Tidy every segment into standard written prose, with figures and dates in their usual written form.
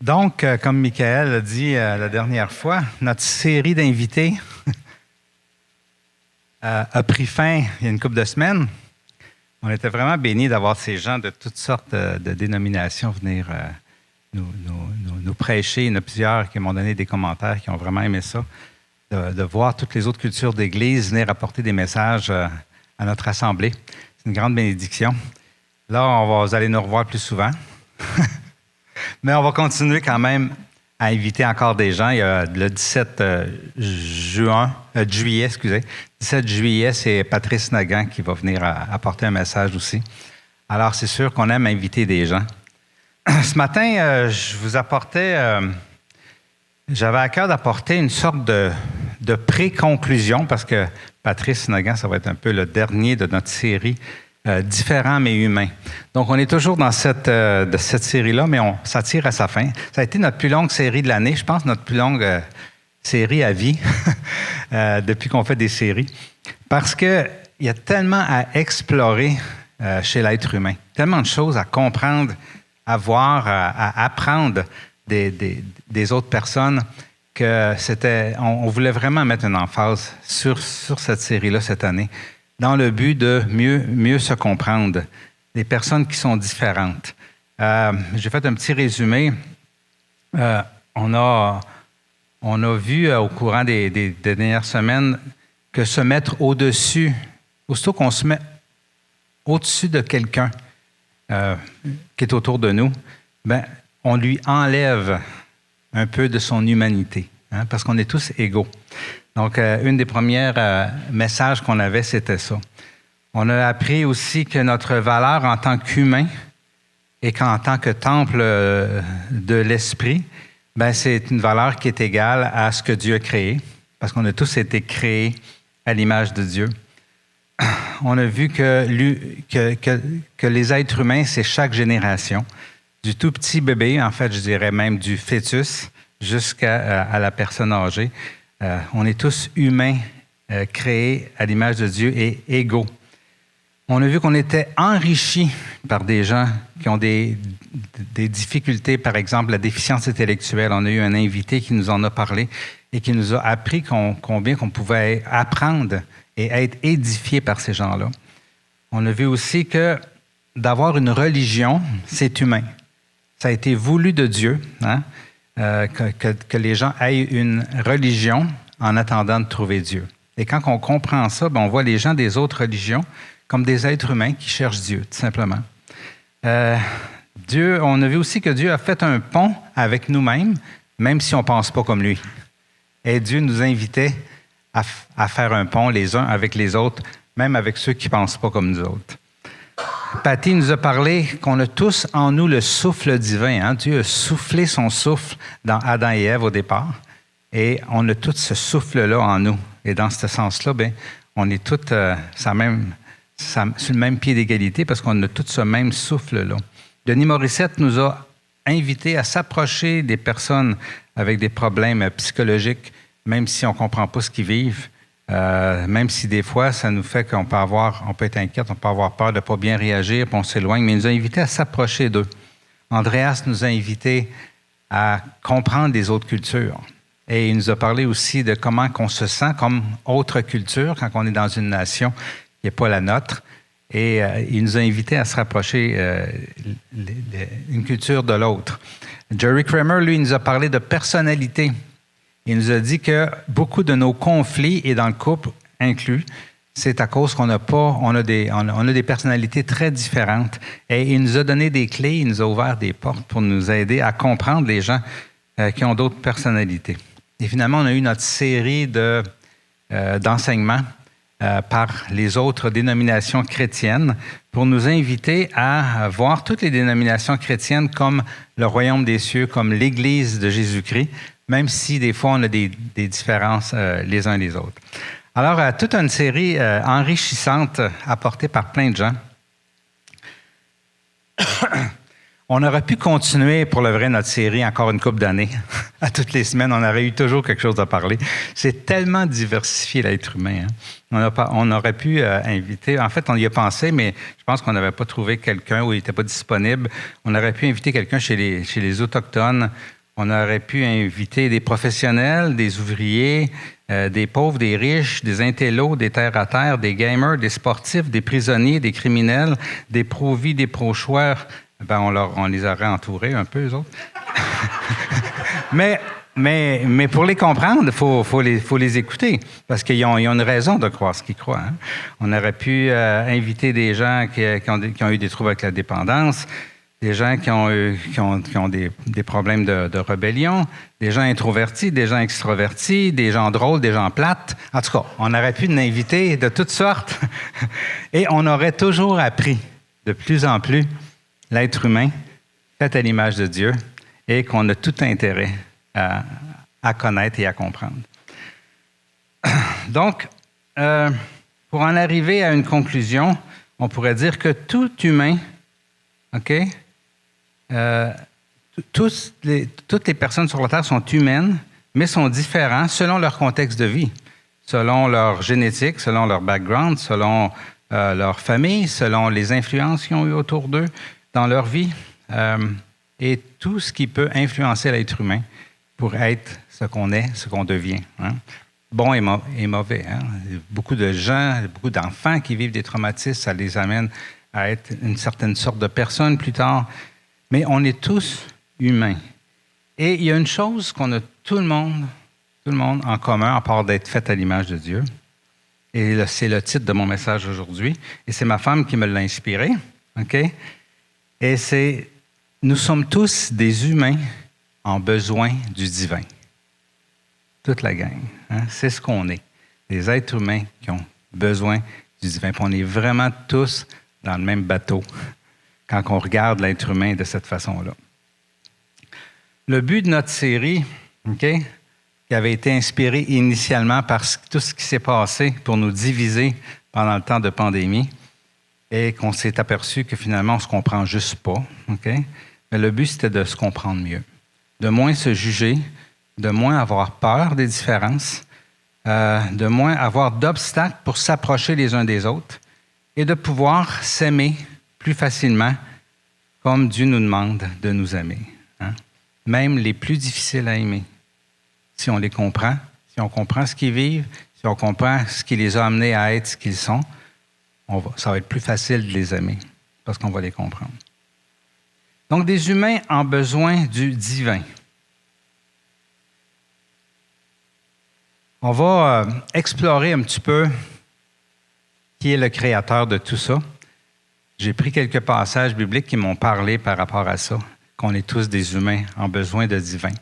Comme Michael a dit la dernière fois, notre série d'invités a pris fin il y a une couple de semaines. On était vraiment bénis d'avoir ces gens de toutes sortes de dénominations venir nous prêcher. Il y en a plusieurs qui m'ont donné des commentaires, qui ont vraiment aimé ça, de voir toutes les autres cultures d'Église venir apporter des messages à notre assemblée. C'est une grande bénédiction. Là, vous allez nous revoir plus souvent. Mais on va continuer quand même à inviter encore des gens. Il y a le 17 juillet, 17 juillet, c'est Patrice Nagant qui va venir apporter un message aussi. Alors, c'est sûr qu'on aime inviter des gens. Ce matin, j'avais à cœur d'apporter une sorte de pré-conclusion parce que Patrice Nagant, ça va être un peu le dernier de notre série Différents mais humains. Donc, on est toujours dans cette série-là, mais ça tire à sa fin. Ça a été notre plus longue série de l'année, je pense, notre plus longue série à vie depuis qu'on fait des séries. Parce qu'il y a tellement à explorer chez l'être humain, tellement de choses à comprendre, à voir, à apprendre des autres personnes que on voulait vraiment mettre une emphase sur cette série-là cette année, dans le but de mieux se comprendre, des personnes qui sont différentes. J'ai fait un petit résumé. On a vu au courant des dernières semaines que se mettre au-dessus, aussitôt qu'on se met au-dessus de quelqu'un qui est autour de nous, on lui enlève un peu de son humanité, parce qu'on est tous égaux. Donc, une des premières messages qu'on avait, c'était ça. On a appris aussi que notre valeur en tant qu'humain et qu'en tant que temple de l'esprit, c'est une valeur qui est égale à ce que Dieu a créé, parce qu'on a tous été créés à l'image de Dieu. On a vu que les êtres humains, c'est chaque génération, du tout petit bébé, en fait, je dirais même du fœtus, jusqu'à la personne âgée. On est tous humains, créés à l'image de Dieu et égaux. On a vu qu'on était enrichis par des gens qui ont des difficultés, par exemple la déficience intellectuelle. On a eu un invité qui nous en a parlé et qui nous a appris combien qu'on pouvait apprendre et être édifié par ces gens-là. On a vu aussi que d'avoir une religion, c'est humain. Ça a été voulu de Dieu, que les gens aient une religion en attendant de trouver Dieu. Et quand on comprend ça, on voit les gens des autres religions comme des êtres humains qui cherchent Dieu, tout simplement. On a vu aussi que Dieu a fait un pont avec nous-mêmes, même si on ne pense pas comme lui. Et Dieu nous invitait à faire un pont les uns avec les autres, même avec ceux qui ne pensent pas comme nous autres. Patty nous a parlé qu'on a tous en nous le souffle divin. Dieu a soufflé son souffle dans Adam et Ève au départ. Et on a tout ce souffle-là en nous. Et dans ce sens-là, on est tous sur le même pied d'égalité parce qu'on a tout ce même souffle-là. Denis Morissette nous a invités à s'approcher des personnes avec des problèmes psychologiques, même si on ne comprend pas ce qu'ils vivent. Même si des fois, ça nous fait qu'on peut être inquiète, on peut avoir peur de ne pas bien réagir, puis on s'éloigne, mais il nous a invités à s'approcher d'eux. Andreas nous a invités à comprendre des autres cultures. Et il nous a parlé aussi de comment on se sent comme autre culture quand on est dans une nation qui n'est pas la nôtre. Et il nous a invités à se rapprocher une culture de l'autre. Jerry Kramer, lui, il nous a parlé de personnalité. Il nous a dit que beaucoup de nos conflits, et dans le couple inclus, c'est à cause qu'on a des personnalités très différentes. Et il nous a donné des clés, il nous a ouvert des portes pour nous aider à comprendre les gens qui ont d'autres personnalités. Et finalement, on a eu notre série d'enseignements par les autres dénominations chrétiennes pour nous inviter à voir toutes les dénominations chrétiennes comme le royaume des cieux, comme l'Église de Jésus-Christ, même si des fois on a des différences les uns les autres. Alors, toute une série enrichissante apportée par plein de gens. On aurait pu continuer pour le vrai notre série encore une couple d'années. À toutes les semaines, on aurait eu toujours quelque chose à parler. C'est tellement diversifié l'être humain. On aurait pu inviter, en fait on y a pensé, mais je pense qu'on n'avait pas trouvé quelqu'un ou il n'était pas disponible. On aurait pu inviter quelqu'un chez les Autochtones On aurait pu inviter des professionnels, des ouvriers, des pauvres, des riches, des intellos, des terre-à-terre, des gamers, des sportifs, des prisonniers, des criminels, des pro-vie, des pro-choix. Ben, on les aurait entourés un peu, eux autres. Mais pour les comprendre, il faut les écouter, parce qu'ils ont une raison de croire ce qu'ils croient. Hein. On aurait pu inviter des gens qui ont eu des troubles avec la dépendance, des gens qui ont des problèmes de rébellion, des gens introvertis, des gens extrovertis, des gens drôles, des gens plates. En tout cas, on aurait pu en inviter de toutes sortes. Et on aurait toujours appris de plus en plus l'être humain fait à l'image de Dieu et qu'on a tout intérêt à connaître et à comprendre. Donc, pour en arriver à une conclusion, on pourrait dire que tout humain, OK, toutes les personnes sur la Terre sont humaines, mais sont différents selon leur contexte de vie, selon leur génétique, selon leur background, selon leur famille, selon les influences qu'ils ont eues autour d'eux dans leur vie, et tout ce qui peut influencer l'être humain pour être ce qu'on est, ce qu'on devient. Hein? Bon et mauvais. Hein? Beaucoup de gens, beaucoup d'enfants qui vivent des traumatismes, ça les amène à être une certaine sorte de personne plus tard. Mais on est tous humains. Et il y a une chose qu'on a tout le monde en commun, à part d'être fait à l'image de Dieu. Et c'est le titre de mon message aujourd'hui. Et c'est ma femme qui me l'a inspiré. OK? Et c'est « Nous sommes tous des humains en besoin du divin. » Toute la gang. Hein? C'est ce qu'on est. Des êtres humains qui ont besoin du divin. Puis on est vraiment tous dans le même bateau quand on regarde l'être humain de cette façon-là. Le but de notre série, OK, qui avait été inspiré initialement par tout ce qui s'est passé pour nous diviser pendant le temps de pandémie, et qu'on s'est aperçu que finalement, on ne se comprend juste pas. OK? Mais le but, c'était de se comprendre mieux, de moins se juger, de moins avoir peur des différences, de moins avoir d'obstacles pour s'approcher les uns des autres et de pouvoir s'aimer plus facilement comme Dieu nous demande de nous aimer. Hein? Même les plus difficiles à aimer. Si on les comprend, si on comprend ce qu'ils vivent, si on comprend ce qui les a amenés à être ce qu'ils sont, ça va être plus facile de les aimer parce qu'on va les comprendre. Donc, des humains ont besoin du divin. On va explorer un petit peu qui est le créateur de tout ça. J'ai pris quelques passages bibliques qui m'ont parlé par rapport à ça, qu'on est tous des humains en besoin de divin.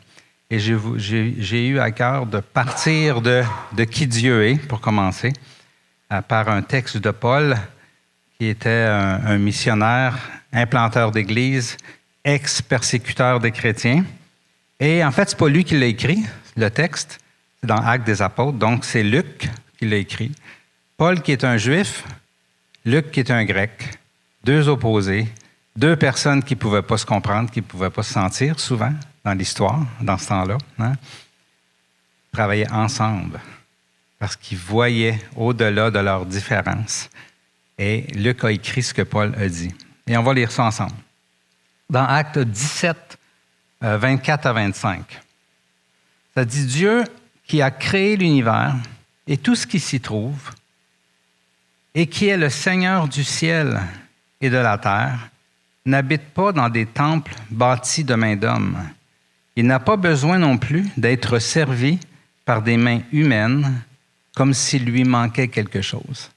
Et j'ai eu à cœur de partir de qui Dieu est, pour commencer, par un texte de Paul, qui était un missionnaire, implanteur d'église, ex-persécuteur des chrétiens. Et en fait, ce n'est pas lui qui l'a écrit, le texte, c'est dans Actes des Apôtres, donc c'est Luc qui l'a écrit. Paul qui est un juif, Luc qui est un grec, deux opposés, deux personnes qui ne pouvaient pas se comprendre, qui ne pouvaient pas se sentir souvent dans l'histoire, dans ce temps-là, hein, travaillaient ensemble parce qu'ils voyaient au-delà de leurs différences. Et Luc a écrit ce que Paul a dit. Et on va lire ça ensemble. Dans Actes 17, 24 à 25, ça dit « Dieu qui a créé l'univers et tout ce qui s'y trouve, et qui est le Seigneur du ciel et de la terre, n'habite pas dans des temples bâtis de main d'homme. Il n'a pas besoin non plus d'être servi par des mains humaines comme s'il lui manquait quelque chose. »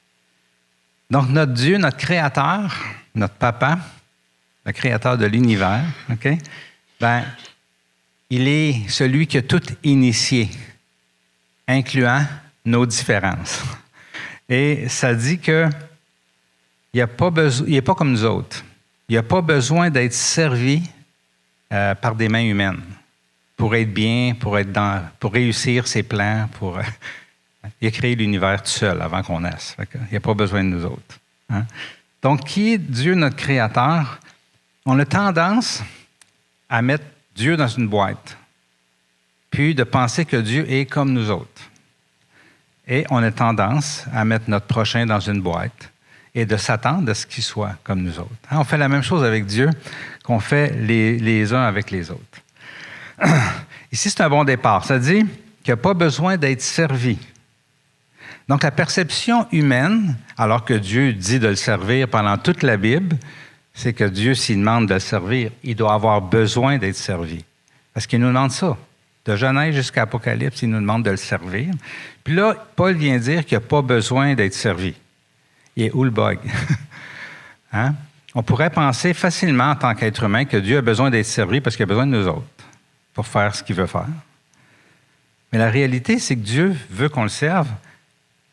Donc, notre Dieu, notre Créateur, notre Papa, le Créateur de l'univers, OK? Ben, il est celui qui a tout initié, incluant nos différences. Et ça dit qu'il n'est pas comme nous autres. Il n'a pas besoin d'être servi par des mains humaines pour être bien, pour réussir ses plans. Il a créé l'univers tout seul avant qu'on naisse. Il n'a pas besoin de nous autres. Hein? Donc, qui est Dieu, notre Créateur? On a tendance à mettre Dieu dans une boîte, puis de penser que Dieu est comme nous autres. Et on a tendance à mettre notre prochain dans une boîte et de s'attendre à ce qu'il soit comme nous autres. On fait la même chose avec Dieu qu'on fait les uns avec les autres. Ici, c'est un bon départ. Ça dit qu'il n'y a pas besoin d'être servi. Donc, la perception humaine, alors que Dieu dit de le servir pendant toute la Bible, c'est que Dieu, s'il demande de le servir, il doit avoir besoin d'être servi. Parce qu'il nous demande ça. De Genèse jusqu'à Apocalypse, il nous demande de le servir. Puis là, Paul vient dire qu'il n'y a pas besoin d'être servi. Il est où le bug? Hein? On pourrait penser facilement, en tant qu'être humain, que Dieu a besoin d'être servi parce qu'il a besoin de nous autres pour faire ce qu'il veut faire. Mais la réalité, c'est que Dieu veut qu'on le serve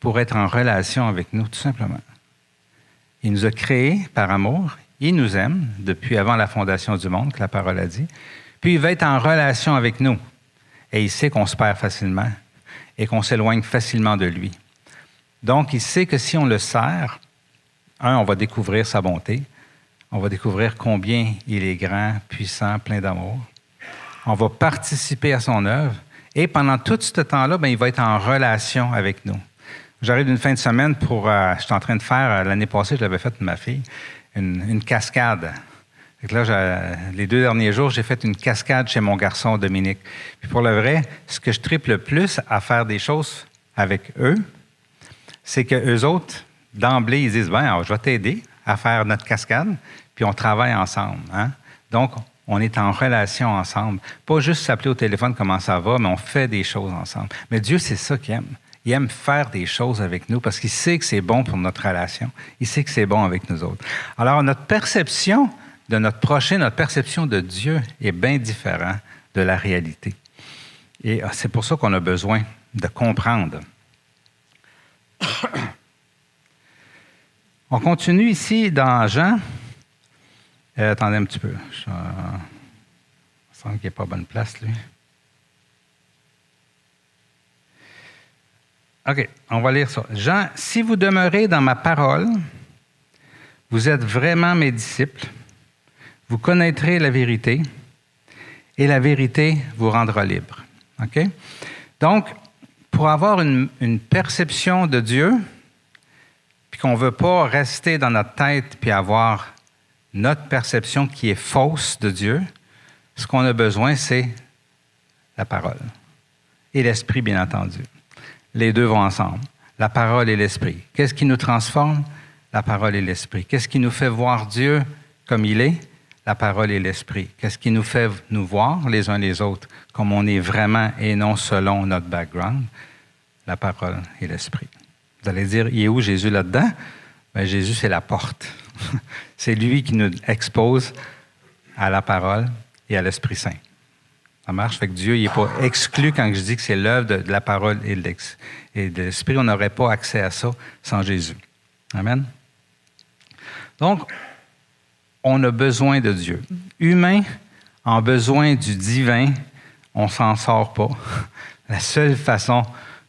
pour être en relation avec nous, tout simplement. Il nous a créés par amour. Il nous aime depuis avant la fondation du monde, que la parole a dit. Puis il veut être en relation avec nous. Et il sait qu'on se perd facilement et qu'on s'éloigne facilement de lui. Donc, il sait que si on le sert, on va découvrir sa bonté. On va découvrir combien il est grand, puissant, plein d'amour. On va participer à son œuvre. Et pendant tout ce temps-là, il va être en relation avec nous. J'arrive d'une fin de semaine pour... je suis en train de faire, l'année passée, je l'avais fait de ma fille, une cascade. Là, les 2 derniers jours, j'ai fait une cascade chez mon garçon Dominique. Puis pour le vrai, ce que je tripe le plus à faire des choses avec eux, c'est qu'eux autres, d'emblée, ils disent « Bien, je vais t'aider à faire notre cascade, puis on travaille ensemble. Hein? » Donc, on est en relation ensemble. Pas juste s'appeler au téléphone comment ça va, mais on fait des choses ensemble. Mais Dieu, c'est ça qu'il aime. Il aime faire des choses avec nous parce qu'il sait que c'est bon pour notre relation. Il sait que c'est bon avec nous autres. Alors, notre perception de notre prochain, notre perception de Dieu est bien différente de la réalité. Et c'est pour ça qu'on a besoin de comprendre. On continue ici dans Jean. Attendez un petit peu. Il me semble qu'il n'est pas à bonne place, lui. OK, on va lire ça. Jean, si vous demeurez dans ma parole, vous êtes vraiment mes disciples. Vous connaîtrez la vérité et la vérité vous rendra libre. OK? Donc, pour avoir une perception de Dieu, puis qu'on ne veut pas rester dans notre tête puis avoir notre perception qui est fausse de Dieu, ce qu'on a besoin, c'est la parole. Et l'esprit, bien entendu. Les deux vont ensemble. La parole et l'esprit. Qu'est-ce qui nous transforme? La parole et l'esprit. Qu'est-ce qui nous fait voir Dieu comme il est? La parole et l'esprit. Qu'est-ce qui nous fait nous voir les uns les autres comme on est vraiment et non selon notre background? La parole et l'esprit. Vous allez dire, il est où Jésus là-dedans? Bien, Jésus, c'est la porte. C'est lui qui nous expose à la parole et à l'Esprit Saint. Ça marche? Fait que Dieu, il n'est pas exclu quand je dis que c'est l'œuvre de la parole et de l'Esprit. On n'aurait pas accès à ça sans Jésus. Amen? Donc, on a besoin de Dieu. Humain, en besoin du divin, on ne s'en sort pas. La seule façon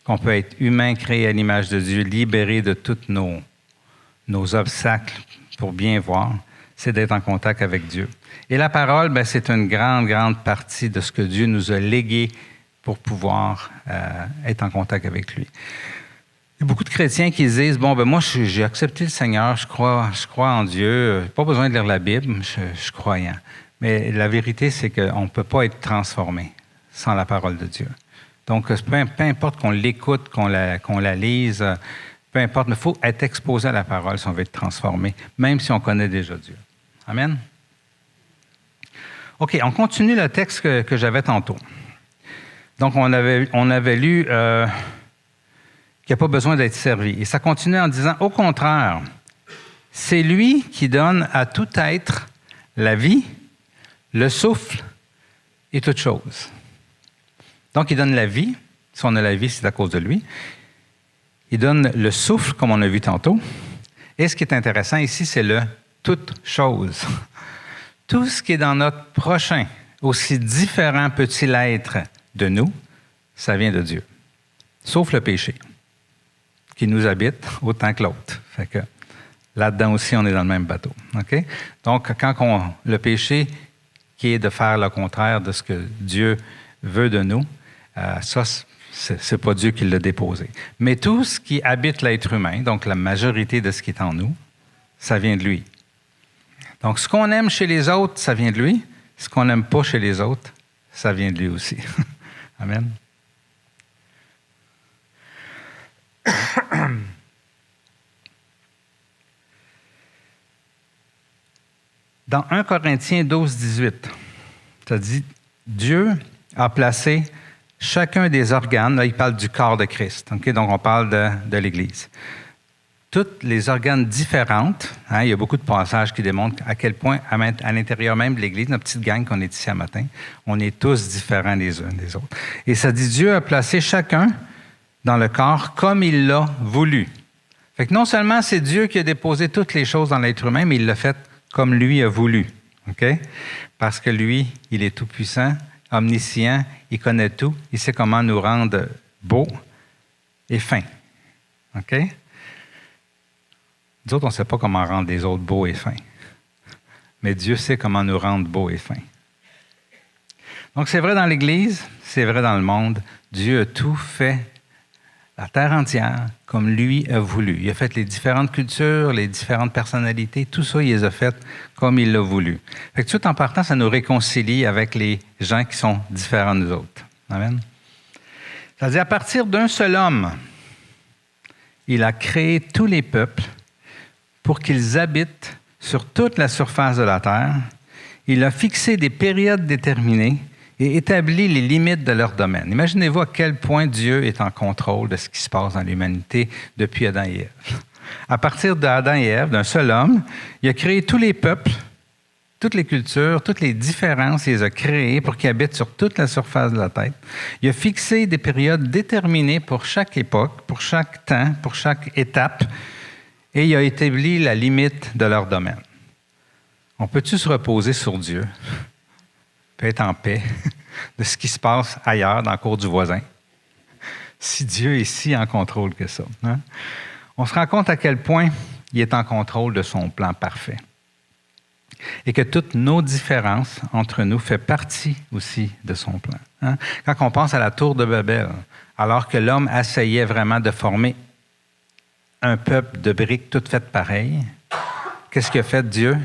qu'on peut être humain, créé à l'image de Dieu, libéré de tous nos obstacles pour bien voir, c'est d'être en contact avec Dieu. Et la parole, bien, c'est une grande, grande partie de ce que Dieu nous a légué pour pouvoir être en contact avec lui. Il y a beaucoup de chrétiens qui disent, bon, ben moi, j'ai accepté le Seigneur, je crois en Dieu, pas besoin de lire la Bible, je suis croyant. Mais la vérité, c'est qu'on ne peut pas être transformé sans la parole de Dieu. Donc, peu importe qu'on l'écoute, qu'on la lise, peu importe, mais il faut être exposé à la parole si on veut être transformé, même si on connaît déjà Dieu. Amen? OK, on continue le texte que j'avais tantôt. Donc, on avait lu qu'il n'y a pas besoin d'être servi. Et ça continue en disant, au contraire, c'est lui qui donne à tout être la vie, le souffle et toute chose. Donc, il donne la vie. Si on a la vie, c'est à cause de lui. Il donne le souffle, comme on a vu tantôt. Et ce qui est intéressant ici, c'est le « toute chose ». Tout ce qui est dans notre prochain, aussi différent peut-il être de nous, ça vient de Dieu. Sauf le péché, qui nous habite autant que l'autre. Fait que là-dedans aussi, on est dans le même bateau. Okay? Donc, quand le péché, qui est de faire le contraire de ce que Dieu veut de nous, ça, c'est pas Dieu qui l'a déposé. Mais tout ce qui habite l'être humain, donc la majorité de ce qui est en nous, ça vient de lui. Donc, ce qu'on aime chez les autres, ça vient de lui. Ce qu'on n'aime pas chez les autres, ça vient de lui aussi. Amen. Dans 1 Corinthiens 12, 18, ça dit, Dieu a placé chacun des organes, là il parle du corps de Christ, okay? Donc on parle de l'Église. Toutes les organes différentes, hein, il y a beaucoup de passages qui démontrent à quel point, à l'intérieur même de l'Église, notre petite gang qu'on est ici à matin, on est tous différents les uns des autres. Et ça dit, Dieu a placé chacun dans le corps comme il l'a voulu. Fait que non seulement c'est Dieu qui a déposé toutes les choses dans l'être humain, mais il l'a fait comme lui a voulu. Okay? Parce que lui, il est tout-puissant, omniscient, il connaît tout, il sait comment nous rendre beaux et fins. OK? Nous autres, on ne sait pas comment rendre les autres beaux et fins. Mais Dieu sait comment nous rendre beaux et fins. Donc, c'est vrai dans l'Église, c'est vrai dans le monde. Dieu a tout fait, la terre entière, comme lui a voulu. Il a fait les différentes cultures, les différentes personnalités, tout ça, il les a faites comme il l'a voulu. Fait que tout en partant, ça nous réconcilie avec les gens qui sont différents de nous autres. Amen. C'est-à-dire, à partir d'un seul homme, il a créé tous les peuples pour qu'ils habitent sur toute la surface de la terre. Il a fixé des périodes déterminées et établi les limites de leur domaine. Imaginez-vous à quel point Dieu est en contrôle de ce qui se passe dans l'humanité depuis Adam et Ève. À partir d'Adam et Ève, d'un seul homme, il a créé tous les peuples, toutes les cultures, toutes les différences, il les a créées pour qu'ils habitent sur toute la surface de la terre. Il a fixé des périodes déterminées pour chaque époque, pour chaque temps, pour chaque étape, et il a établi la limite de leur domaine. On peut-tu se reposer sur Dieu, puis être en paix de ce qui se passe ailleurs, dans la cour du voisin, si Dieu est si en contrôle que ça? Hein? On se rend compte à quel point il est en contrôle de son plan parfait. Et que toutes nos différences entre nous font partie aussi de son plan. Hein? Quand on pense à la tour de Babel, alors que l'homme essayait vraiment de former un peuple de briques toutes faites pareilles, qu'est-ce qu'a fait Dieu?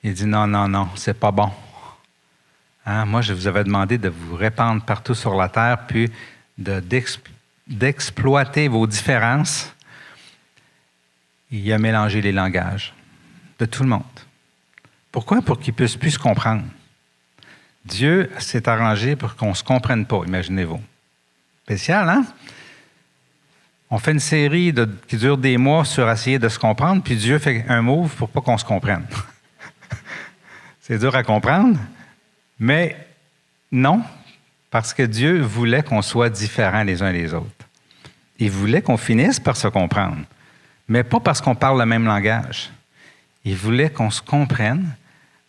Il dit non, c'est pas bon. Hein? Moi, je vous avais demandé de vous répandre partout sur la terre, puis d'exploiter vos différences. Il a mélangé les langages de tout le monde. Pourquoi? Pour qu'ils ne puissent plus se comprendre. Dieu s'est arrangé pour qu'on ne se comprenne pas, imaginez-vous. Spécial, hein? On fait une série qui dure des mois sur essayer de se comprendre, puis Dieu fait un move pour pas qu'on se comprenne. C'est dur à comprendre, mais non, parce que Dieu voulait qu'on soit différents les uns des autres. Il voulait qu'on finisse par se comprendre, mais pas parce qu'on parle le même langage. Il voulait qu'on se comprenne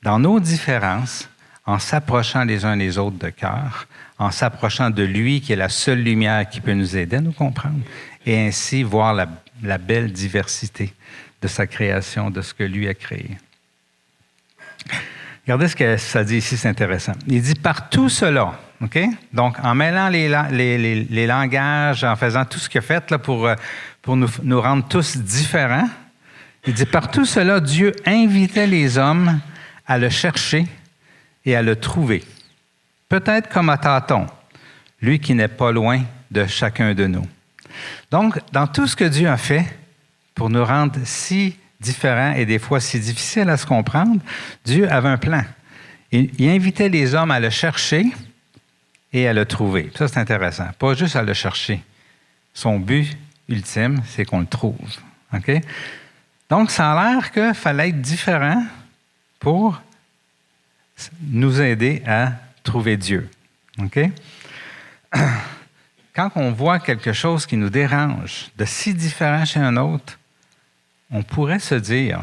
dans nos différences, en s'approchant les uns des autres de cœur, en s'approchant de lui qui est la seule lumière qui peut nous aider à nous comprendre, et ainsi voir la belle diversité de sa création, de ce que lui a créé. Regardez ce que ça dit ici, c'est intéressant. Il dit « par tout cela », OK? Donc, en mêlant les langages, en faisant tout ce qu'il a fait là, pour nous rendre tous différents, il dit « par tout cela, Dieu invitait les hommes à le chercher et à le trouver. Peut-être comme à tâtons, lui qui n'est pas loin de chacun de nous. » Donc, dans tout ce que Dieu a fait pour nous rendre si différents et des fois si difficiles à se comprendre, Dieu avait un plan. Il invitait les hommes à le chercher et à le trouver. Ça, c'est intéressant. Pas juste à le chercher. Son but ultime, c'est qu'on le trouve. OK? Donc, ça a l'air qu'il fallait être différent pour nous aider à trouver Dieu. OK? Quand on voit quelque chose qui nous dérange, de si différent chez un autre, on pourrait se dire,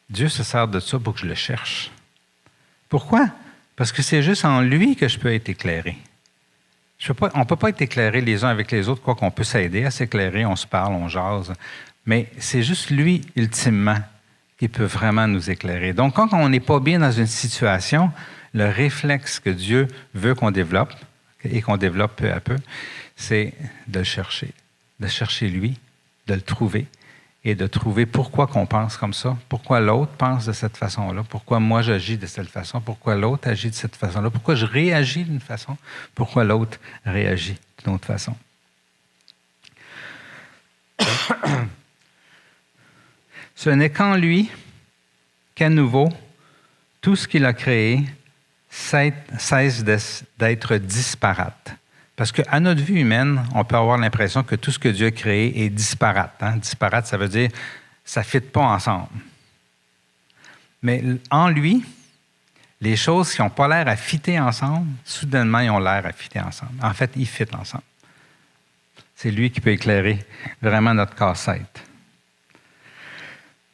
Dieu se sert de ça pour que je le cherche. Pourquoi? Parce que c'est juste en lui que je peux être éclairé. On ne peut pas être éclairé les uns avec les autres, quoi qu'on peut s'aider à s'éclairer, on se parle, on jase, mais c'est juste lui, ultimement, qui peut vraiment nous éclairer. Donc, quand on n'est pas bien dans une situation, le réflexe que Dieu veut qu'on développe, et qu'on développe peu à peu, c'est de le chercher lui, de le trouver, et de trouver pourquoi qu'on pense comme ça, pourquoi l'autre pense de cette façon-là, pourquoi moi j'agis de cette façon, pourquoi l'autre agit de cette façon-là, pourquoi je réagis d'une façon, pourquoi l'autre réagit d'une autre façon. Ce n'est qu'en lui qu'à nouveau, tout ce qu'il a créé cesse d'être disparate. Parce qu'à notre vue humaine, on peut avoir l'impression que tout ce que Dieu a créé est disparate. Hein? Disparate, ça veut dire ça ne fit pas ensemble. Mais en lui, les choses qui n'ont pas l'air à fitter ensemble, soudainement, ils ont l'air à fitter ensemble. En fait, ils fitent ensemble. C'est lui qui peut éclairer vraiment notre casse-tête.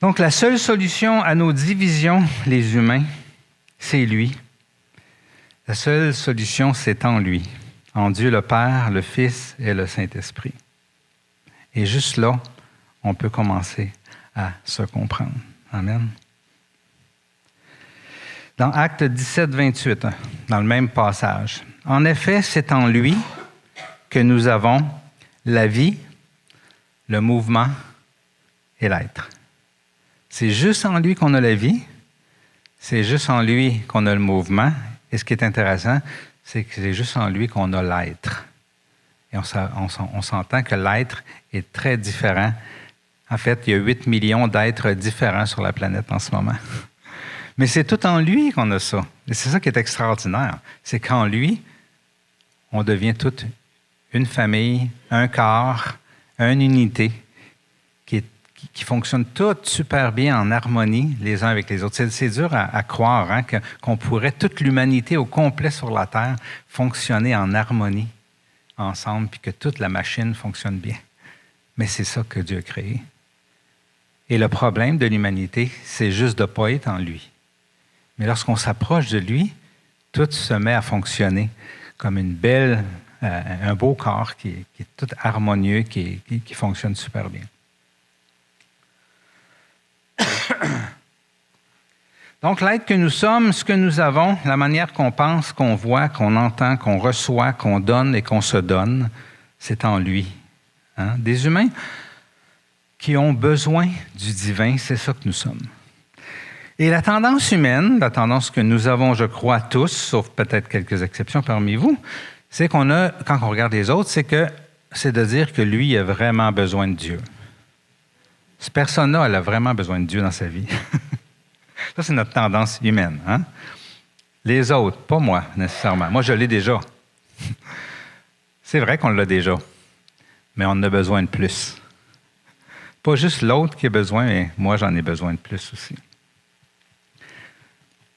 Donc, la seule solution à nos divisions, les humains, c'est lui. La seule solution, c'est en lui. En Dieu le Père, le Fils et le Saint-Esprit. Et juste là, on peut commencer à se comprendre. Amen. Dans Actes 17, 28, dans le même passage. En effet, c'est en lui que nous avons la vie, le mouvement et l'être. C'est juste en lui qu'on a la vie, c'est juste en lui qu'on a le mouvement. Et ce qui est intéressant, c'est que c'est juste en lui qu'on a l'être. Et on s'entend que l'être est très différent. En fait, il y a 8 millions d'êtres différents sur la planète en ce moment. Mais c'est tout en lui qu'on a ça. Et c'est ça qui est extraordinaire. C'est qu'en lui, on devient toute une famille, un corps, une unité qui fonctionne toutes super bien en harmonie les uns avec les autres. C'est dur à croire hein, qu'on pourrait, toute l'humanité au complet sur la Terre, fonctionner en harmonie ensemble, puis que toute la machine fonctionne bien. Mais c'est ça que Dieu a créé. Et le problème de l'humanité, c'est juste de ne pas être en lui. Mais lorsqu'on s'approche de lui, tout se met à fonctionner comme un beau corps qui est tout harmonieux, qui fonctionne super bien. Donc, l'être que nous sommes, ce que nous avons, la manière qu'on pense, qu'on voit, qu'on entend, qu'on reçoit, qu'on donne et qu'on se donne, c'est en lui. Hein? Des humains qui ont besoin du divin, c'est ça que nous sommes. Et la tendance humaine, la tendance que nous avons, je crois, tous, sauf peut-être quelques exceptions parmi vous, c'est quand on regarde les autres, c'est de dire que lui a vraiment besoin de Dieu. Cette personne-là, elle a vraiment besoin de Dieu dans sa vie. Ça, c'est notre tendance humaine. Hein? Les autres, pas moi, nécessairement. Moi, je l'ai déjà. C'est vrai qu'on l'a déjà, mais on en a besoin de plus. Pas juste l'autre qui a besoin, mais moi, j'en ai besoin de plus aussi.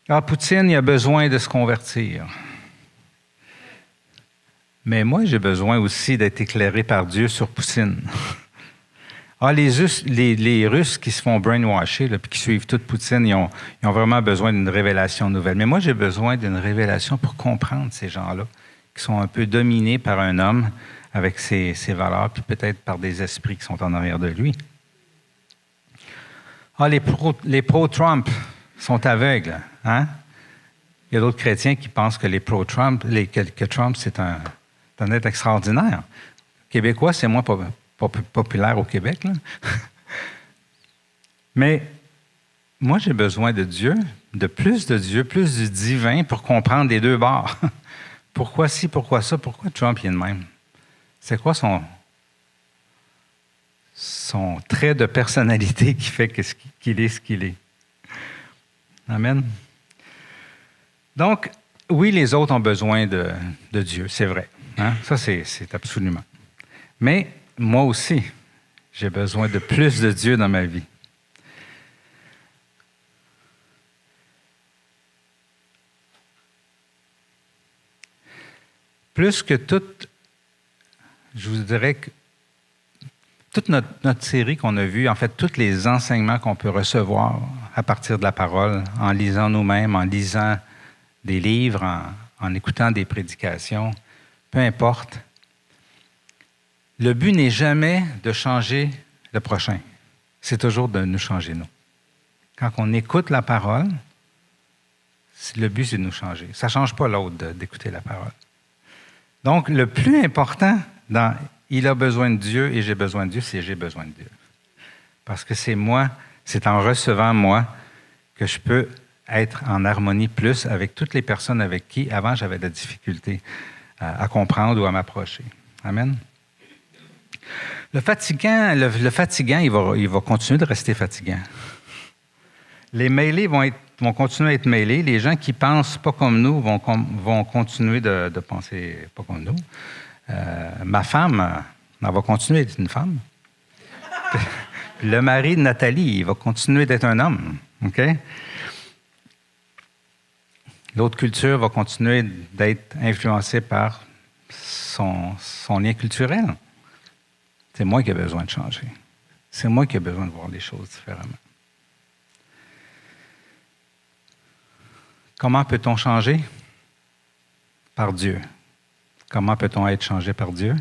Alors, Poutine, il a besoin de se convertir. Mais moi, j'ai besoin aussi d'être éclairé par Dieu sur Poutine. Ah, les Russes qui se font brainwasher, puis qui suivent toute Poutine, ils ont vraiment besoin d'une révélation nouvelle. Mais moi, j'ai besoin d'une révélation pour comprendre ces gens-là, qui sont un peu dominés par un homme avec ses valeurs, puis peut-être par des esprits qui sont en arrière de lui. Ah, les pro-Trump sont aveugles. Hein? Il y a d'autres chrétiens qui pensent que les pro-Trump, que Trump, c'est un être extraordinaire. Québécois, c'est moins populaire au Québec. Là. Mais moi, j'ai besoin de Dieu, plus du divin pour comprendre les deux bords. Pourquoi ci, pourquoi ça, pourquoi Trump il est de même? C'est quoi son trait de personnalité qui fait qu'il est ce qu'il est? Amen. Donc, oui, les autres ont besoin de Dieu, c'est vrai. Hein? Ça, c'est absolument. Mais moi aussi, j'ai besoin de plus de Dieu dans ma vie. Plus que je vous dirais que toute notre série qu'on a vue, en fait, tous les enseignements qu'on peut recevoir à partir de la parole, en lisant nous-mêmes, en lisant des livres, en écoutant des prédications, peu importe, le but n'est jamais de changer le prochain. C'est toujours de nous changer, nous. Quand on écoute la parole, le but, c'est de nous changer. Ça ne change pas l'autre d'écouter la parole. Donc, le plus important dans « il a besoin de Dieu et j'ai besoin de Dieu », c'est « j'ai besoin de Dieu ». Parce que c'est moi, c'est en recevant moi que je peux être en harmonie plus avec toutes les personnes avec qui, avant, j'avais de la difficulté à comprendre ou à m'approcher. Amen. Le fatigant, il va continuer de rester fatigant. Les mêlés vont continuer à être mêlés. Les gens qui ne pensent pas comme nous vont continuer de penser pas comme nous. Ma femme, elle va continuer d'être une femme. Le mari de Nathalie, il va continuer d'être un homme. OK? L'autre culture va continuer d'être influencée par son lien culturel. C'est moi qui ai besoin de changer. C'est moi qui ai besoin de voir les choses différemment. Comment peut-on changer? Par Dieu. Comment peut-on être changé par Dieu?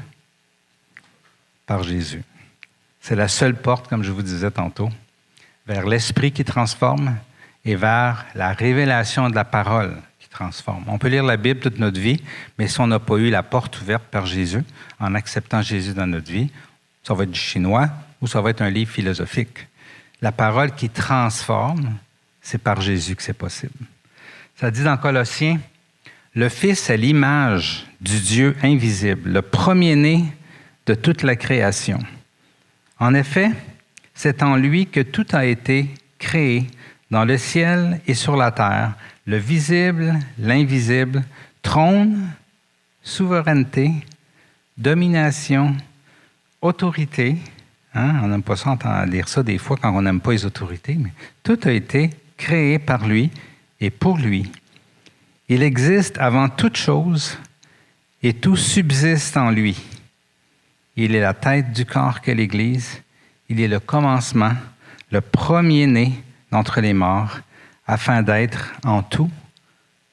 Par Jésus. C'est la seule porte, comme je vous disais tantôt, vers l'Esprit qui transforme et vers la révélation de la parole qui transforme. On peut lire la Bible toute notre vie, mais si on n'a pas eu la porte ouverte par Jésus, en acceptant Jésus dans notre vie, ça va être du chinois ou ça va être un livre philosophique. La parole qui transforme, c'est par Jésus que c'est possible. Ça dit dans Colossiens, « Le Fils est l'image du Dieu invisible, le premier-né de toute la création. En effet, c'est en lui que tout a été créé, dans le ciel et sur la terre, le visible, l'invisible, trône, souveraineté, domination, autorité. » On n'aime pas ça lire ça des fois quand on n'aime pas les autorités, mais tout a été créé par lui et pour lui. Il existe avant toute chose et tout subsiste en lui. Il est la tête du corps qu'est l'Église. Il est le commencement, le premier-né d'entre les morts, afin d'être en tout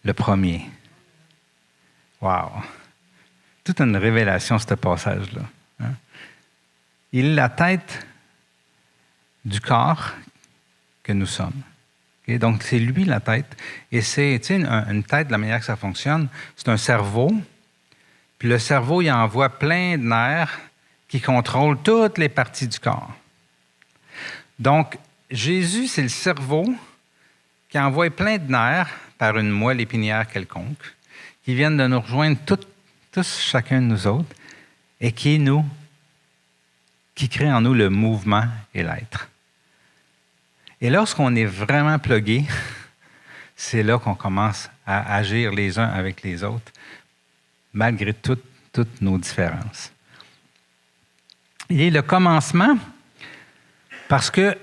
le premier. Wow! Toute une révélation, ce passage-là. Il est la tête du corps que nous sommes. Okay? Donc, c'est lui la tête. Et c'est, une tête, de la manière que ça fonctionne, c'est un cerveau. Puis le cerveau, il envoie plein de nerfs qui contrôlent toutes les parties du corps. Donc, Jésus, c'est le cerveau qui envoie plein de nerfs par une moelle épinière quelconque, qui viennent de nous rejoindre tous, chacun de nous autres, et qui crée en nous le mouvement et l'être. Et lorsqu'on est vraiment plugué, c'est là qu'on commence à agir les uns avec les autres, malgré toutes nos différences. Il est le commencement parce que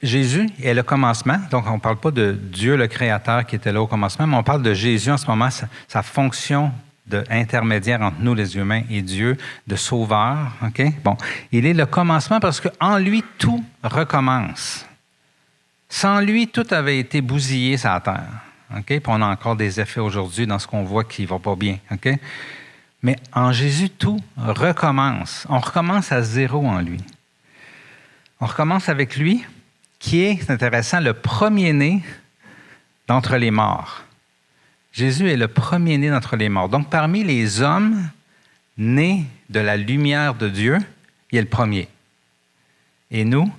Jésus est le commencement. Donc, on ne parle pas de Dieu le Créateur qui était là au commencement, mais on parle de Jésus en ce moment, sa fonction d'intermédiaire entre nous, les humains, et Dieu, de sauveur. Okay? Bon, il est le commencement parce qu'en lui, tout recommence. Sans lui, tout avait été bousillé sur la terre. Okay? Puis on a encore des effets aujourd'hui dans ce qu'on voit qui ne va pas bien. Okay? Mais en Jésus, tout recommence. On recommence à zéro en lui. On recommence avec lui, qui est, c'est intéressant, le premier-né d'entre les morts. Jésus est le premier-né d'entre les morts. Donc, parmi les hommes nés de la lumière de Dieu, il est le premier. Et nous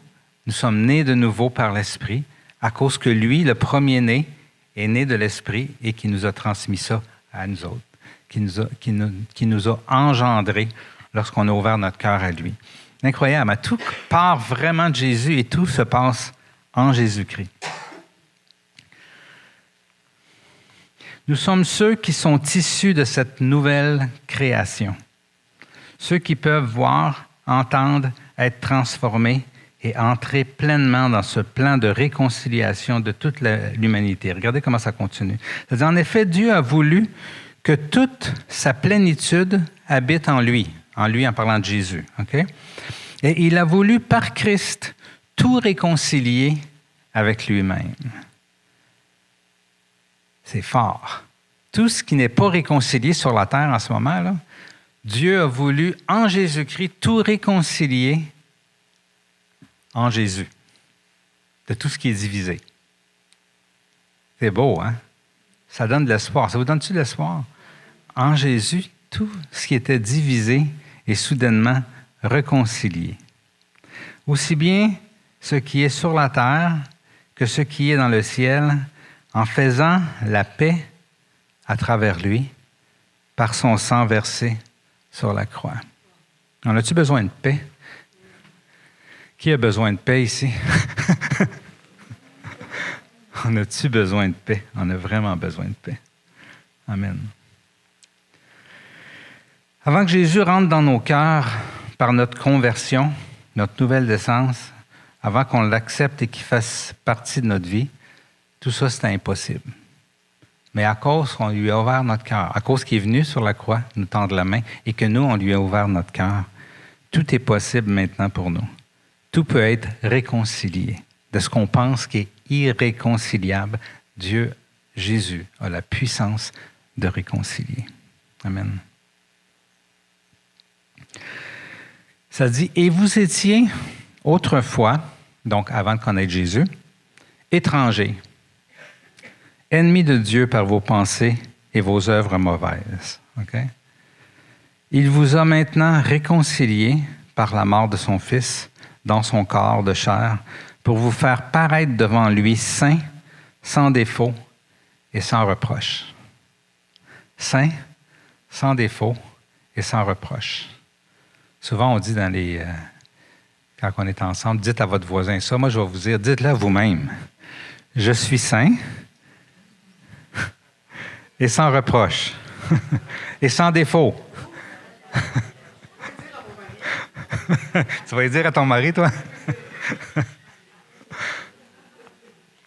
sommes nés de nouveau par l'Esprit, à cause que lui, le premier-né, est né de l'Esprit et qui nous a transmis ça à nous autres, qui nous a engendrés lorsqu'on a ouvert notre cœur à lui. Incroyable. Tout part vraiment de Jésus et tout se passe en Jésus-Christ. Nous sommes ceux qui sont issus de cette nouvelle création. Ceux qui peuvent voir, entendre, être transformés et entrer pleinement dans ce plan de réconciliation de toute l'humanité. Regardez comment ça continue. C'est-à-dire, en effet, Dieu a voulu que toute sa plénitude habite en lui en parlant de Jésus. Okay? Et il a voulu, par Christ, tout réconcilier avec lui-même. C'est fort. Tout ce qui n'est pas réconcilié sur la terre en ce moment, là, Dieu a voulu, en Jésus-Christ, tout réconcilier en Jésus, de tout ce qui est divisé. C'est beau, hein? Ça donne de l'espoir. Ça vous donne-tu de l'espoir? En Jésus, tout ce qui était divisé est soudainement réconcilié. Aussi bien ce qui est sur la terre que ce qui est dans le ciel, en faisant la paix à travers lui, par son sang versé sur la croix. En as-tu besoin de paix? Qui a besoin de paix ici? En as-tu besoin de paix? On a vraiment besoin de paix. Amen. Avant que Jésus rentre dans nos cœurs par notre conversion, notre nouvelle naissance, avant qu'on l'accepte et qu'il fasse partie de notre vie, tout ça, c'était impossible. Mais à cause qu'on lui a ouvert notre cœur, à cause qu'il est venu sur la croix nous tendre la main et que nous, on lui a ouvert notre cœur, tout est possible maintenant pour nous. Tout peut être réconcilié. De ce qu'on pense qui est irréconciliable, Dieu, Jésus, a la puissance de réconcilier. Amen. Ça dit, « Et vous étiez autrefois, donc avant de connaître Jésus, étrangers, ennemis de Dieu par vos pensées et vos œuvres mauvaises. Okay? Il vous a maintenant réconciliés par la mort de son Fils dans son corps de chair pour vous faire paraître devant lui saint, sans défaut et sans reproche. » Saint, sans défaut et sans reproche. Souvent, on dit quand on est ensemble, dites à votre voisin ça. Moi, je vais vous dire, dites-le à vous-même. Je suis saint et sans reproche et sans défaut. Tu vas le dire à ton mari, toi?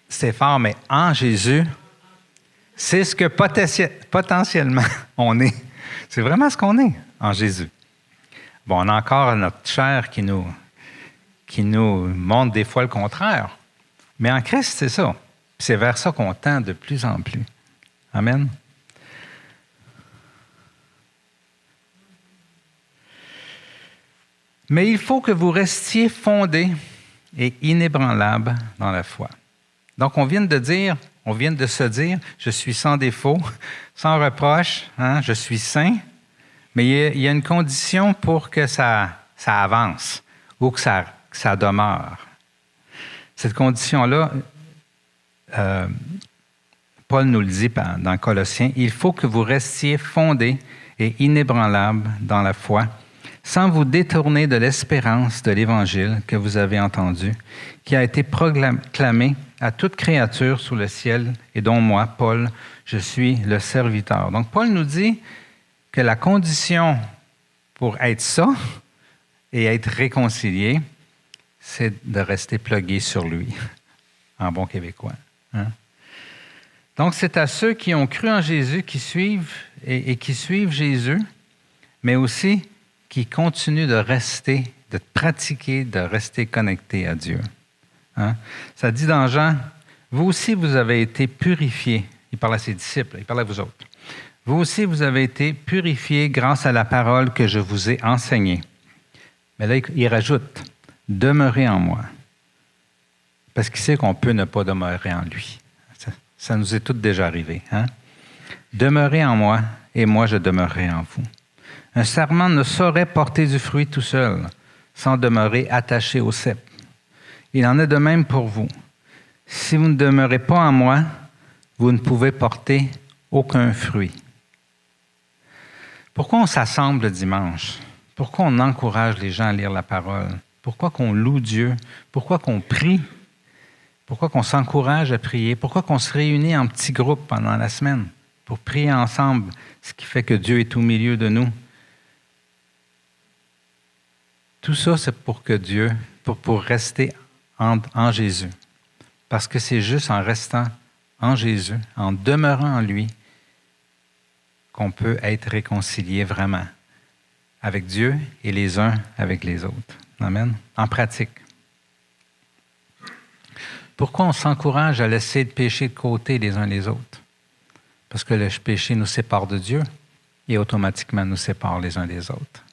C'est fort, mais en Jésus, c'est ce que potentiellement on est. C'est vraiment ce qu'on est en Jésus. Bon, on a encore notre chair qui nous montre des fois le contraire. Mais en Christ, c'est ça. C'est vers ça qu'on tend de plus en plus. Amen. Mais il faut que vous restiez fondés et inébranlables dans la foi. Donc, on vient de se dire, je suis sans défaut, sans reproche, je suis saint, mais il y a une condition pour que ça avance ou que ça demeure. Cette condition-là, Paul nous le dit dans Colossiens, il faut que vous restiez fondés et inébranlables dans la foi, sans vous détourner de l'espérance de l'Évangile que vous avez entendu, qui a été proclamé à toute créature sous le ciel et dont moi, Paul, je suis le serviteur. Donc, Paul nous dit que la condition pour être ça et être réconcilié, c'est de rester plugué sur lui, en bon québécois. Hein? Donc, c'est à ceux qui ont cru en Jésus, qui suivent et qui suivent Jésus, mais aussi qui continuent de pratiquer, de rester connectés à Dieu. Hein? Ça dit dans Jean, « Vous aussi, vous avez été purifiés. » Il parle à ses disciples, il parle à vous autres. « Vous aussi, vous avez été purifiés grâce à la parole que je vous ai enseignée. » Mais là, il rajoute, « Demeurez en moi. » Parce qu'il sait qu'on peut ne pas demeurer en lui. Ça nous est tout déjà arrivé. Hein? « Demeurez en moi, et moi je demeurerai en vous. » Un sarment ne saurait porter du fruit tout seul, sans demeurer attaché au cep. Il en est de même pour vous. Si vous ne demeurez pas en moi, vous ne pouvez porter aucun fruit. Pourquoi on s'assemble le dimanche? Pourquoi on encourage les gens à lire la parole? Pourquoi qu'on loue Dieu? Pourquoi qu'on prie? Pourquoi qu'on s'encourage à prier? Pourquoi qu'on se réunit en petits groupes pendant la semaine pour prier ensemble, ce qui fait que Dieu est au milieu de nous? Tout ça, c'est pour que Dieu, pour rester en Jésus. Parce que c'est juste en restant en Jésus, en demeurant en lui, qu'on peut être réconcilié vraiment avec Dieu et les uns avec les autres. Amen. En pratique. Pourquoi on s'encourage à laisser le péché de côté les uns les autres? Parce que le péché nous sépare de Dieu et automatiquement nous sépare les uns des autres.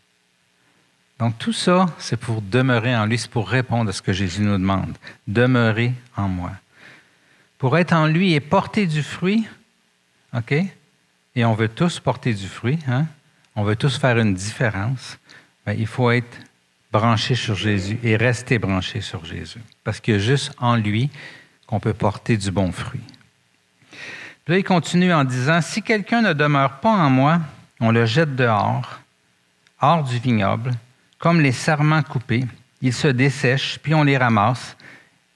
Donc, tout ça, c'est pour demeurer en lui, c'est pour répondre à ce que Jésus nous demande. Demeurer en moi. Pour être en lui et porter du fruit, OK? Et on veut tous porter du fruit, hein? On veut tous faire une différence. Bien, il faut être branché sur Jésus et restez branché sur Jésus. Parce qu'il y a juste en lui qu'on peut porter du bon fruit. Puis là, il continue en disant, « Si quelqu'un ne demeure pas en moi, on le jette dehors, hors du vignoble, comme les sarments coupés. Ils se dessèchent, puis on les ramasse,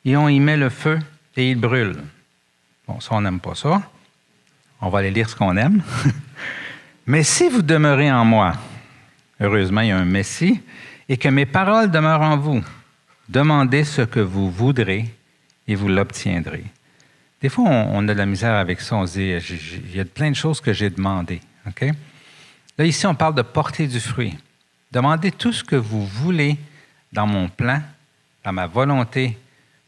et on y met le feu, et ils brûlent. » Bon, ça, on n'aime pas ça. On va aller lire ce qu'on aime. « Mais si vous demeurez en moi, heureusement, il y a un Messie, et que mes paroles demeurent en vous, demandez ce que vous voudrez, et vous l'obtiendrez. » Des fois, on a de la misère avec ça. On se dit, il y a plein de choses que j'ai demandées. Okay? Là, ici, on parle de porter du fruit. Demandez tout ce que vous voulez dans mon plan, dans ma volonté,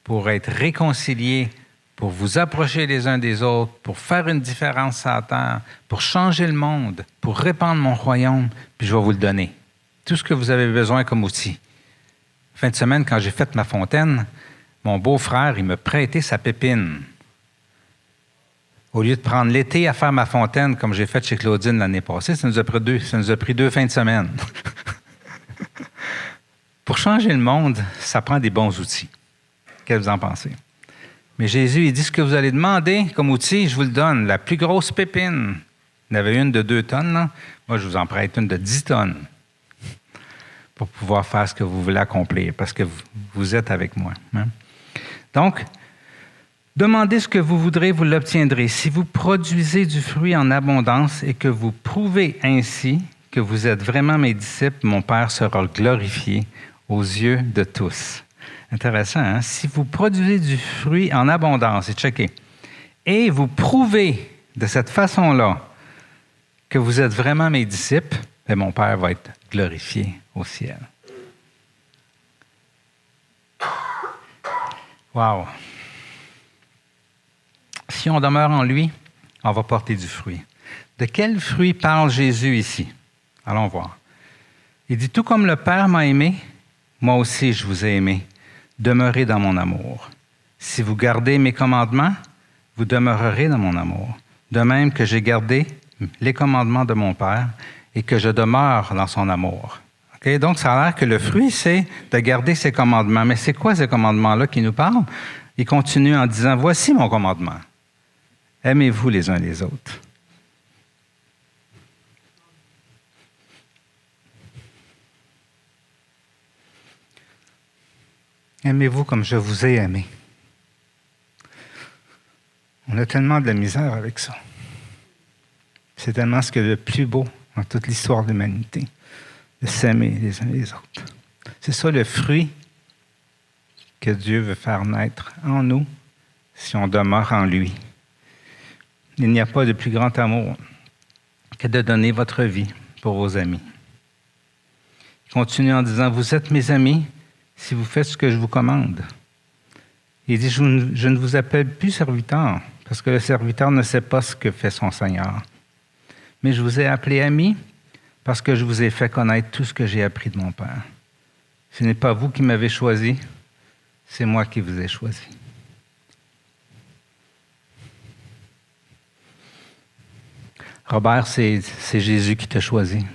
pour être réconciliés, pour vous approcher les uns des autres, pour faire une différence sur la terre, pour changer le monde, pour répandre mon royaume, puis je vais vous le donner. Tout ce que vous avez besoin comme outil. Fin de semaine, quand j'ai fait ma fontaine, mon beau-frère, il m'a prêté sa pépine. Au lieu de prendre l'été à faire ma fontaine, comme j'ai fait chez Claudine l'année passée, ça nous a pris 2 fins de semaine. Pour changer le monde, ça prend des bons outils. Qu'est-ce que vous en pensez? Mais Jésus, il dit, ce que vous allez demander comme outil, je vous le donne. La plus grosse pépine, il y en avait une de 2 tonnes. Là. Moi, je vous en prête une de 10 tonnes pour pouvoir faire ce que vous voulez accomplir, parce que vous êtes avec moi. Hein? Donc, demandez ce que vous voudrez, vous l'obtiendrez. Si vous produisez du fruit en abondance et que vous prouvez ainsi que vous êtes vraiment mes disciples, mon Père sera glorifié aux yeux de tous. Intéressant, hein? Si vous produisez du fruit en abondance, et checkez, et vous prouvez de cette façon-là que vous êtes vraiment mes disciples, bien, mon Père va être glorifié au ciel. Wow! Si on demeure en lui, on va porter du fruit. De quel fruit parle Jésus ici? Allons voir. Il dit, tout comme le Père m'a aimé, moi aussi je vous ai aimé. Demeurez dans mon amour. Si vous gardez mes commandements, vous demeurerez dans mon amour. De même que j'ai gardé les commandements de mon Père et que je demeure dans son amour. Okay? Donc, ça a l'air que le fruit, c'est de garder ses commandements. Mais c'est quoi ces commandements-là qui nous parlent? Il continue en disant, voici mon commandement. Aimez-vous les uns les autres. Aimez-vous comme je vous ai aimé. On a tellement de la misère avec ça. C'est tellement ce qu'il y a de plus beau dans toute l'histoire de l'humanité, de s'aimer les uns les autres. C'est ça le fruit que Dieu veut faire naître en nous si on demeure en lui. Il n'y a pas de plus grand amour que de donner votre vie pour vos amis. Il continue en disant, vous êtes mes amis si vous faites ce que je vous commande. Il dit, je ne vous appelle plus serviteur, parce que le serviteur ne sait pas ce que fait son Seigneur. Mais je vous ai appelé amis, parce que je vous ai fait connaître tout ce que j'ai appris de mon Père. Ce n'est pas vous qui m'avez choisi, c'est moi qui vous ai choisi. Robert, c'est Jésus qui t'a choisi.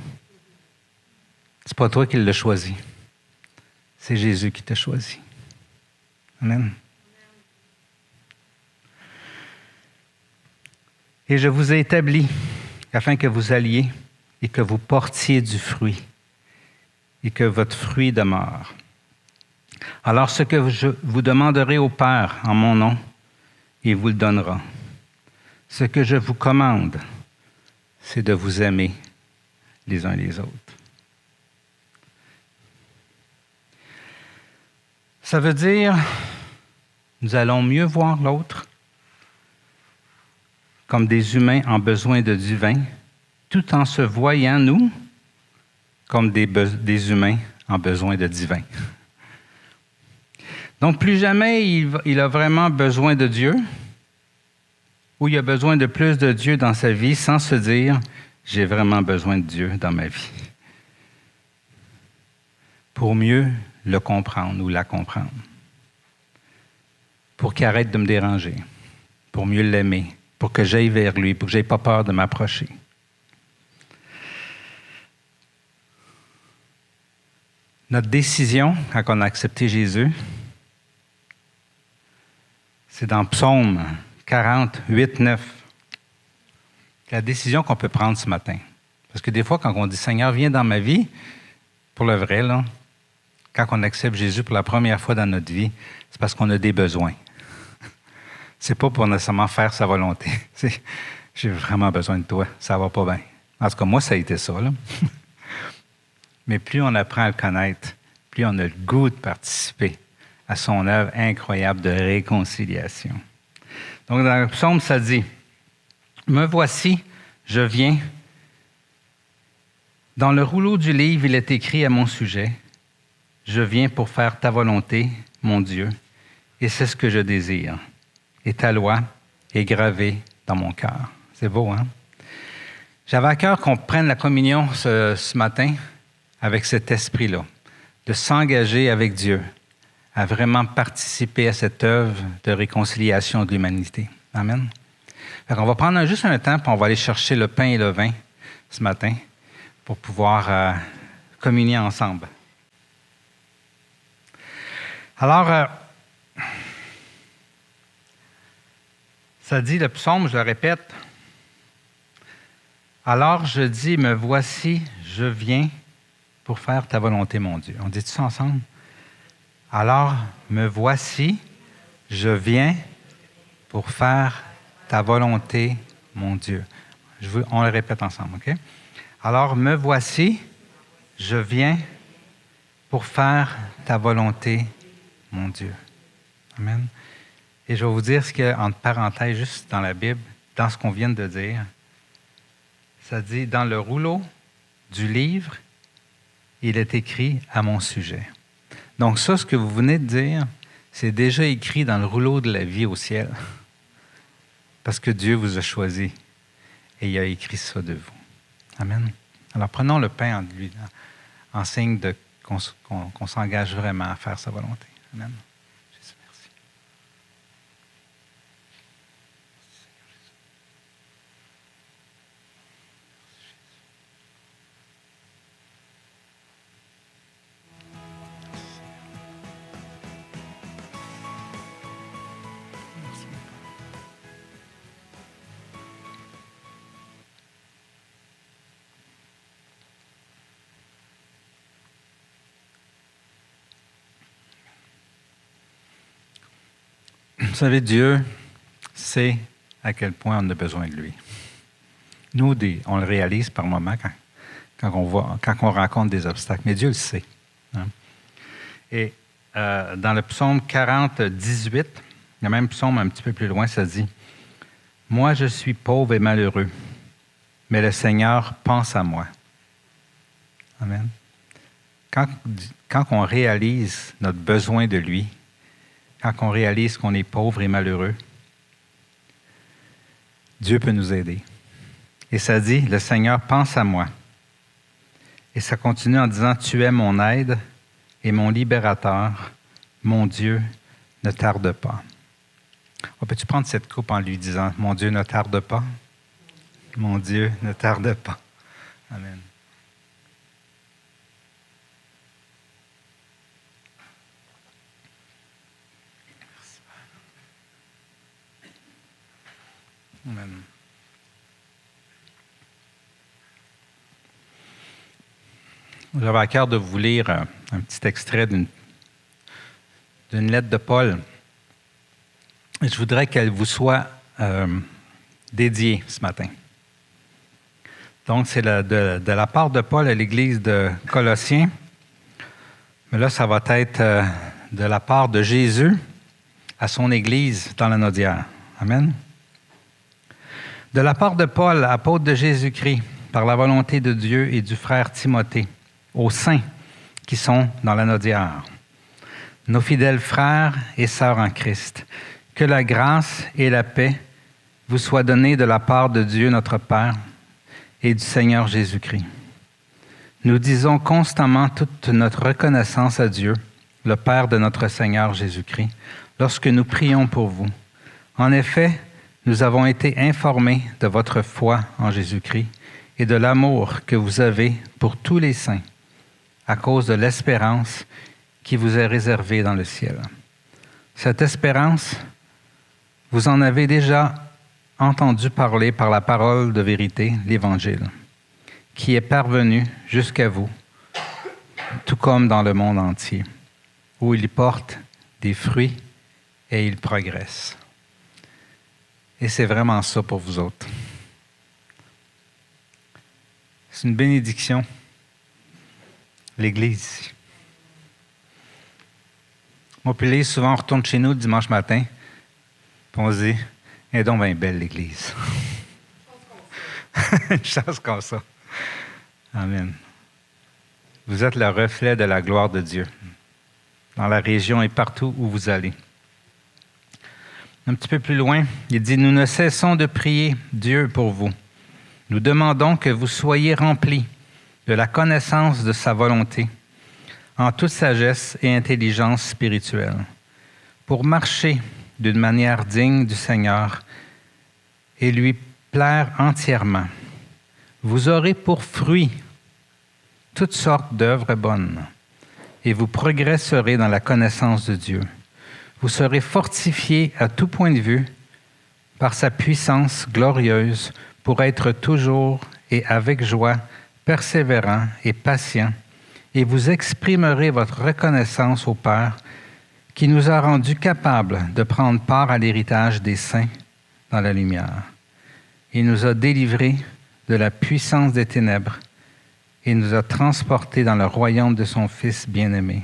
C'est pas toi qui l'as choisi. C'est Jésus qui t'a choisi. Amen. Et je vous ai établi afin que vous alliez et que vous portiez du fruit et que votre fruit demeure. Alors ce que je vous demanderez au Père en mon nom, il vous le donnera. Ce que je vous commande, c'est de vous aimer les uns les autres. Ça veut dire, nous allons mieux voir l'autre comme des humains en besoin de divin, tout en se voyant, nous, comme des humains en besoin de divin. Donc, plus jamais il a vraiment besoin de Dieu, ou il a besoin de plus de Dieu dans sa vie sans se dire « j'ai vraiment besoin de Dieu dans ma vie ». Pour mieux le comprendre ou la comprendre. Pour qu'il arrête de me déranger. Pour mieux l'aimer. Pour que j'aille vers lui. Pour que je n'aie pas peur de m'approcher. Notre décision, quand on a accepté Jésus, c'est dans Psaume 40, 8, 9. La décision qu'on peut prendre ce matin. Parce que des fois, quand on dit « Seigneur, viens dans ma vie », pour le vrai, là, quand on accepte Jésus pour la première fois dans notre vie, c'est parce qu'on a des besoins. C'est pas pour nécessairement faire sa volonté. C'est « J'ai vraiment besoin de toi, ça va pas bien ». En tout cas, moi, ça a été ça, là. Mais plus on apprend à le connaître, plus on a le goût de participer à son œuvre incroyable de réconciliation. Donc, dans le psaume, ça dit « Me voici, je viens. Dans le rouleau du livre, il est écrit à mon sujet. Je viens pour faire ta volonté, mon Dieu, et c'est ce que je désire. Et ta loi est gravée dans mon cœur. » C'est beau, hein? J'avais à cœur qu'on prenne la communion ce matin avec cet esprit-là, de s'engager avec Dieu, à vraiment participer à cette œuvre de réconciliation de l'humanité. Amen. On va prendre juste un temps, puis on va aller chercher le pain et le vin ce matin pour pouvoir communier ensemble. Alors, ça dit, le psaume, je le répète, « Alors je dis, me voici, je viens pour faire ta volonté, mon Dieu. » On dit ça ensemble? « Alors me voici, je viens pour faire ta volonté, mon Dieu. » On le répète ensemble, OK? « Alors me voici, je viens pour faire ta volonté, mon Dieu. » Amen. Et je vais vous dire ce qu'il y a entre parenthèses, juste dans la Bible, dans ce qu'on vient de dire. Ça dit, dans le rouleau du livre, il est écrit à mon sujet. Donc ça, ce que vous venez de dire, c'est déjà écrit dans le rouleau de la vie au ciel. Parce que Dieu vous a choisi et il a écrit ça de vous. Amen. Alors prenons le pain en signe qu'on s'engage vraiment à faire sa volonté. Amen. Jésus, merci. Vous savez, Dieu sait à quel point on a besoin de lui. Nous, on le réalise par moments quand on rencontre des obstacles, mais Dieu le sait. Hein? Et dans le psaume 40, 18, il y a même un psaume un petit peu plus loin, ça dit « Moi, je suis pauvre et malheureux, mais le Seigneur pense à moi. » Amen. Quand on réalise notre besoin de lui, quand on réalise qu'on est pauvre et malheureux, Dieu peut nous aider. Et ça dit, le Seigneur pense à moi. Et ça continue en disant, tu es mon aide et mon libérateur, mon Dieu, ne tarde pas. Peux-tu prendre cette coupe en lui disant, mon Dieu, ne tarde pas? Mon Dieu, ne tarde pas. Amen. Amen. J'avais à cœur de vous lire un petit extrait d'une lettre de Paul. Et je voudrais qu'elle vous soit dédiée ce matin. Donc, c'est de la part de Paul à l'Église de Colossiens. Mais là, ça va être de la part de Jésus à son Église dans la Naudière. Amen. De la part de Paul, apôtre de Jésus-Christ, par la volonté de Dieu et du frère Timothée, aux saints qui sont dans la Naudière, nos fidèles frères et sœurs en Christ, que la grâce et la paix vous soient données de la part de Dieu notre Père et du Seigneur Jésus-Christ. Nous disons constamment toute notre reconnaissance à Dieu, le Père de notre Seigneur Jésus-Christ, lorsque nous prions pour vous. En effet, nous avons été informés de votre foi en Jésus-Christ et de l'amour que vous avez pour tous les saints. à cause de l'espérance qui vous est réservée dans le ciel. Cette espérance, vous en avez déjà entendu parler par la parole de vérité, l'Évangile, qui est parvenu jusqu'à vous, tout comme dans le monde entier, où il porte des fruits et il progresse. Et c'est vraiment ça pour vous autres. C'est une bénédiction, l'Église ici. Moi puis Lise, souvent on retourne chez nous le dimanche matin, puis on se dit, elle est donc bien belle l'Église. Une chance comme ça. Amen. Vous êtes le reflet de la gloire de Dieu, dans la région et partout où vous allez. Un petit peu plus loin, il dit, nous ne cessons de prier Dieu pour vous. Nous demandons que vous soyez remplis de la connaissance de sa volonté, en toute sagesse et intelligence spirituelle, pour marcher d'une manière digne du Seigneur et lui plaire entièrement. Vous aurez pour fruit toutes sortes d'œuvres bonnes, et vous progresserez dans la connaissance de Dieu. Vous serez fortifiés à tout point de vue par sa puissance glorieuse pour être toujours et avec joie persévérants et patients, et vous exprimerez votre reconnaissance au Père qui nous a rendus capables de prendre part à l'héritage des saints dans la lumière. Il nous a délivrés de la puissance des ténèbres et nous a transportés dans le royaume de son Fils bien-aimé,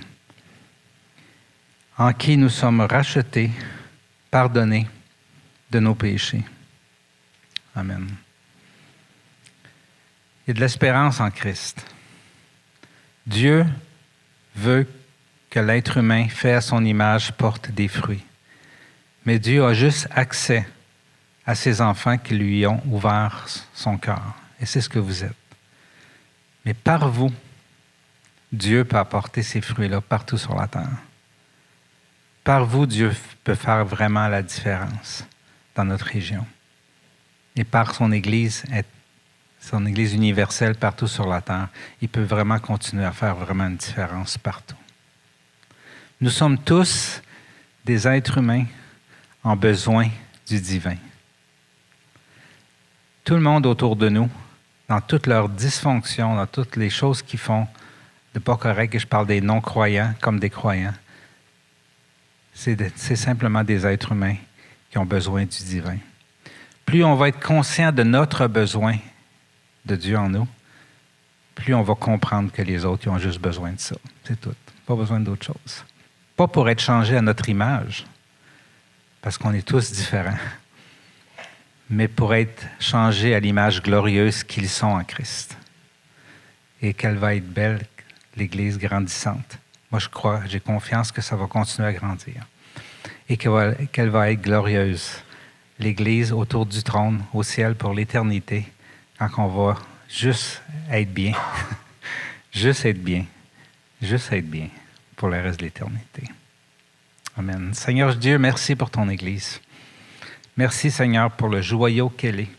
en qui nous sommes rachetés, pardonnés de nos péchés. Amen. Il y a de l'espérance en Christ. Dieu veut que l'être humain fait à son image porte des fruits. Mais Dieu a juste accès à ses enfants qui lui ont ouvert son cœur. Et c'est ce que vous êtes. Mais par vous, Dieu peut apporter ces fruits-là partout sur la terre. Par vous, Dieu peut faire vraiment la différence dans notre région. Et par son Église universelle partout sur la terre, il peut vraiment continuer à faire vraiment une différence partout. Nous sommes tous des êtres humains en besoin du divin. Tout le monde autour de nous, dans toutes leurs dysfonctions, dans toutes les choses qu'ils font de pas correct, et je parle des non-croyants comme des croyants, c'est simplement des êtres humains qui ont besoin du divin. Plus on va être conscient de notre besoin de Dieu en nous, plus on va comprendre que les autres ils ont juste besoin de ça. C'est tout. Pas besoin d'autre chose. Pas pour être changé à notre image, parce qu'on est tous différents, mais pour être changé à l'image glorieuse qu'ils sont en Christ. Et qu'elle va être belle, l'Église grandissante. Moi, je crois, j'ai confiance que ça va continuer à grandir. Et qu'elle va être glorieuse. L'Église autour du trône, au ciel pour l'éternité, quand on va juste être bien. Juste être bien. Juste être bien pour le reste de l'éternité. Amen. Seigneur Dieu, merci pour ton Église. Merci, Seigneur, pour le joyau qu'elle est.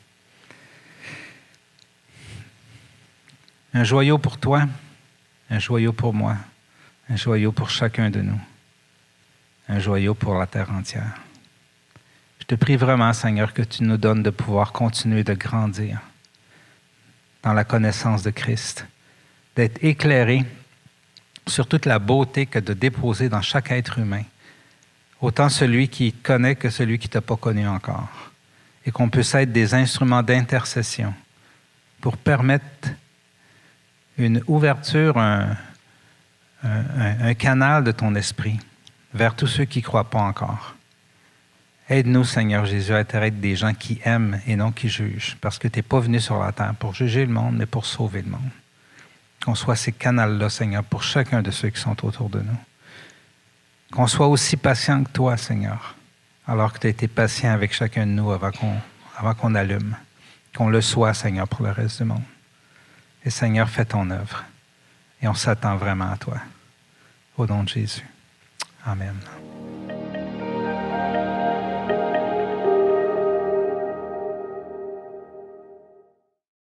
Un joyau pour toi, un joyau pour moi, un joyau pour chacun de nous, un joyau pour la terre entière. Je te prie vraiment, Seigneur, que tu nous donnes de pouvoir continuer de grandir dans la connaissance de Christ, d'être éclairé sur toute la beauté que de déposer dans chaque être humain, autant celui qui te connaît que celui qui ne t'a pas connu encore, et qu'on puisse être des instruments d'intercession pour permettre une ouverture, un canal de ton esprit vers tous ceux qui ne croient pas encore. Aide-nous, Seigneur Jésus, à être des gens qui aiment et non qui jugent, parce que tu n'es pas venu sur la terre pour juger le monde, mais pour sauver le monde. Qu'on soit ces canaux-là, Seigneur, pour chacun de ceux qui sont autour de nous. Qu'on soit aussi patient que toi, Seigneur, alors que tu as été patient avec chacun de nous avant qu'on allume. Qu'on le soit, Seigneur, pour le reste du monde. Et Seigneur, fais ton œuvre. Et on s'attend vraiment à toi. Au nom de Jésus. Amen.